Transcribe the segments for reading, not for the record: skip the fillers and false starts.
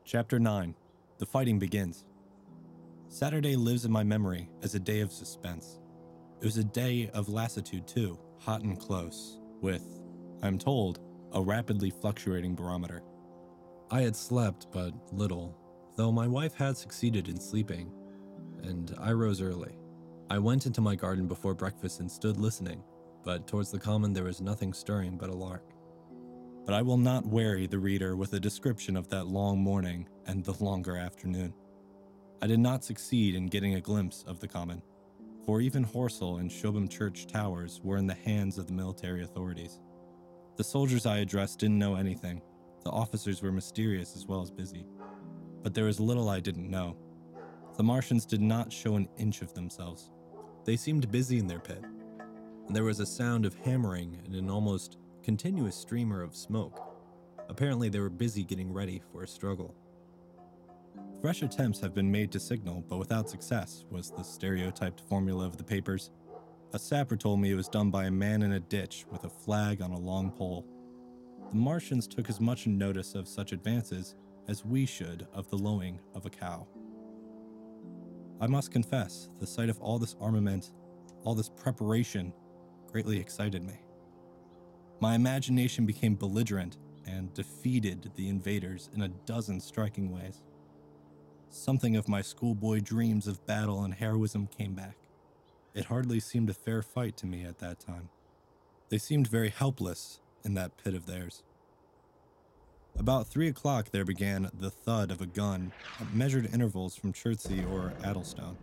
Chapter 9. The Fighting Begins. Saturday lives in my memory as a day of suspense. It was a day of lassitude too, hot and close, with, I'm told, a rapidly fluctuating barometer. I had slept but little, though my wife had succeeded in sleeping, and I rose early. I went into my garden before breakfast and stood listening, but towards the common there was nothing stirring but a lark. But I will not weary the reader with a description of that long morning and the longer afternoon. I did not succeed in getting a glimpse of the common, for even Horsell and Shobham Church towers were in the hands of the military authorities. The soldiers I addressed didn't know anything. The officers were mysterious as well as busy. But there was little I didn't know. The Martians did not show an inch of themselves. They seemed busy in their pit, and there was a sound of hammering and an almost continuous streamer of smoke. Apparently they were busy getting ready for a struggle. Fresh attempts have been made to signal, but without success, was the stereotyped formula of the papers. A sapper told me it was done by a man in a ditch with a flag on a long pole. The Martians took as much notice of such advances as we should of the lowing of a cow. I must confess, the sight of all this armament, all this preparation, greatly excited me. My imagination became belligerent and defeated the invaders in a dozen striking ways. Something of my schoolboy dreams of battle and heroism came back. It hardly seemed a fair fight to me at that time. They seemed very helpless in that pit of theirs. About 3 o'clock there began the thud of a gun at measured intervals from Chertsey or Addlestone.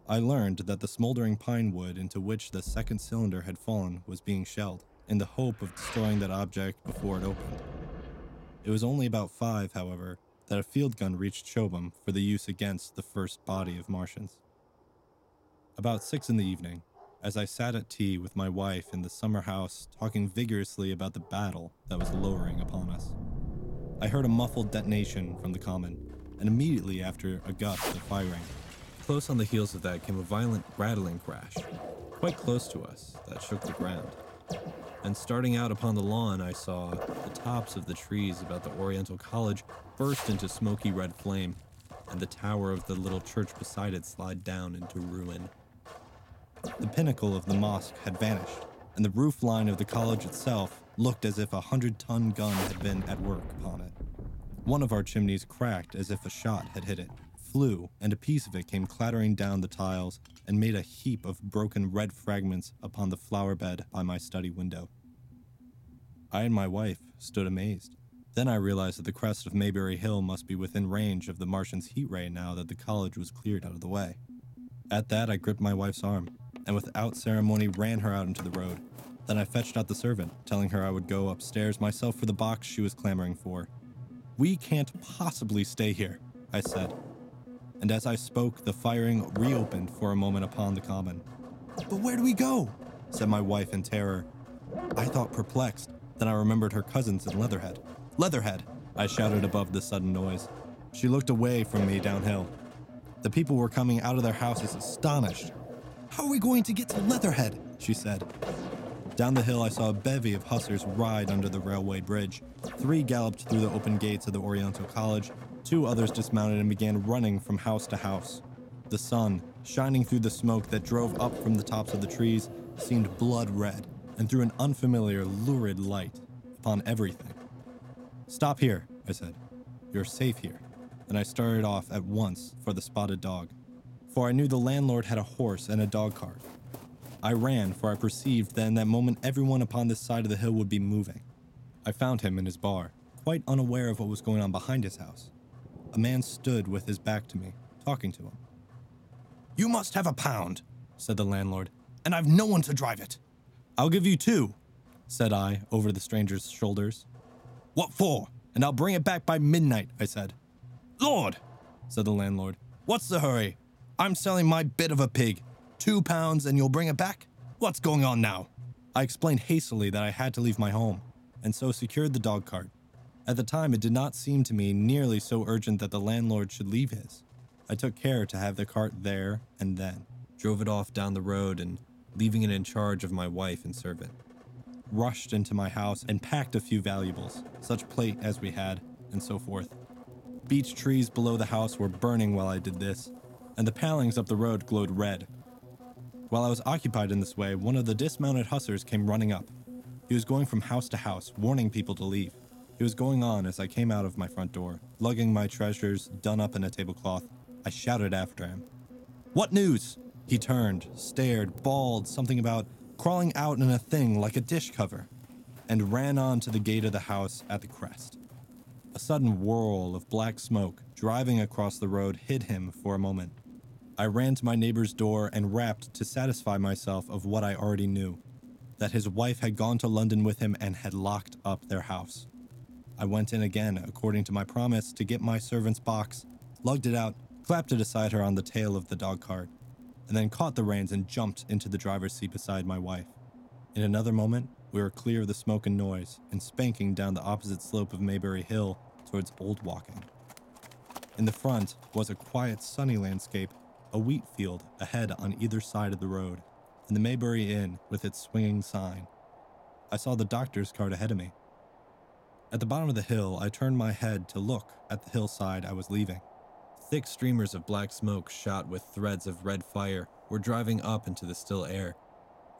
I learned that the smoldering pine wood into which the second cylinder had fallen was being shelled, in the hope of destroying that object before it opened. It was only about 5, however, that a field gun reached Shobham for the use against the first body of Martians. About 6 in the evening, as I sat at tea with my wife in the summer house talking vigorously about the battle that was lowering upon us, I heard a muffled detonation from the common, and immediately after a gust of firing. Close on the heels of that came a violent rattling crash, quite close to us, that shook the ground. And starting out upon the lawn, I saw the tops of the trees about the Oriental College burst into smoky red flame, and the tower of the little church beside it slide down into ruin. The pinnacle of the mosque had vanished, and the roof line of the college itself looked as if a 100-ton gun had been at work upon it. One of our chimneys cracked as if a shot had hit it, flew, and a piece of it came clattering down the tiles and made a heap of broken red fragments upon the flower bed by my study window. I and my wife stood amazed. Then I realized that the crest of Mayberry Hill must be within range of the Martians' heat ray now that the college was cleared out of the way. At that, I gripped my wife's arm, and without ceremony ran her out into the road. Then I fetched out the servant, telling her I would go upstairs myself for the box she was clamoring for. "We can't possibly stay here," I said. And as I spoke, the firing reopened for a moment upon the common. "But where do we go?" said my wife in terror. I thought perplexed, then I remembered her cousins in Leatherhead. "Leatherhead!" I shouted above the sudden noise. She looked away from me downhill. The people were coming out of their houses astonished. "How are we going to get to Leatherhead?" she said. Down the hill I saw a bevy of hussars ride under the railway bridge. 3 galloped through the open gates of the Oriental College. 2 others dismounted and began running from house to house. The sun, shining through the smoke that drove up from the tops of the trees, seemed blood red and threw an unfamiliar, lurid light upon everything. "Stop here," I said. "You're safe here." And I started off at once for the Spotted Dog, for I knew the landlord had a horse and a dog cart. I ran, for I perceived that in that moment everyone upon this side of the hill would be moving. I found him in his bar, quite unaware of what was going on behind his house. A man stood with his back to me, talking to him. "You must have £1," said the landlord, "and I've no one to drive it." "I'll give you 2, said I, over the stranger's shoulders. "What for? And I'll bring it back by midnight," I said. "Lord," said the landlord, "what's the hurry? I'm selling my bit of a pig. £2 and you'll bring it back? What's going on now?" I explained hastily that I had to leave my home, and so secured the dog cart. At the time, it did not seem to me nearly so urgent that the landlord should leave his. I took care to have the cart there and then, drove it off down the road, and, leaving it in charge of my wife and servant, rushed into my house and packed a few valuables, such plate as we had, and so forth. beech trees below the house were burning while I did this, and the palings up the road glowed red. While I was occupied in this way, one of the dismounted hussars came running up. He was going from house to house, warning people to leave. He was going on as I came out of my front door, lugging my treasures done up in a tablecloth. I shouted after him. "What news?" He turned, stared, bawled something about crawling out in a thing like a dish cover, and ran on to the gate of the house at the crest. A sudden whirl of black smoke driving across the road hid him for a moment. I ran to my neighbor's door and rapped to satisfy myself of what I already knew, that his wife had gone to London with him and had locked up their house. I went in again, according to my promise, to get my servant's box, lugged it out, clapped it aside her on the tail of the dog cart, and then caught the reins and jumped into the driver's seat beside my wife. In another moment, we were clear of the smoke and noise and spanking down the opposite slope of Maybury Hill towards Old Walking. In the front was a quiet, sunny landscape, a wheat field ahead on either side of the road, and the Maybury Inn with its swinging sign. I saw the doctor's cart ahead of me. At the bottom of the hill, I turned my head to look at the hillside I was leaving. Thick streamers of black smoke shot with threads of red fire were driving up into the still air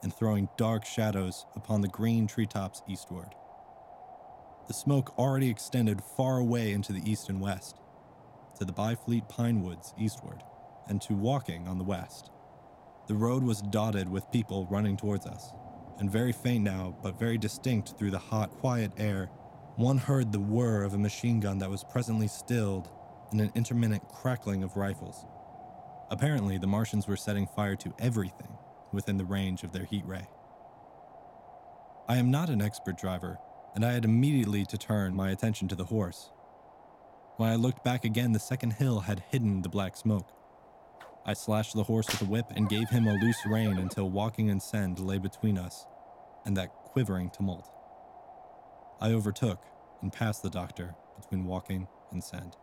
and throwing dark shadows upon the green treetops eastward. The smoke already extended far away into the east and west, to the Byfleet pine woods eastward, and to Walking on the west. The road was dotted with people running towards us, and very faint now, but very distinct through the hot, quiet air, one heard the whir of a machine gun that was presently stilled in an intermittent crackling of rifles. Apparently, the Martians were setting fire to everything within the range of their heat ray. I am not an expert driver, and I had immediately to turn my attention to the horse. When I looked back again, the second hill had hidden the black smoke. I slashed the horse with a whip and gave him a loose rein until Walking and Send lay between us and that quivering tumult. I overtook and passed the doctor between Walking and Send.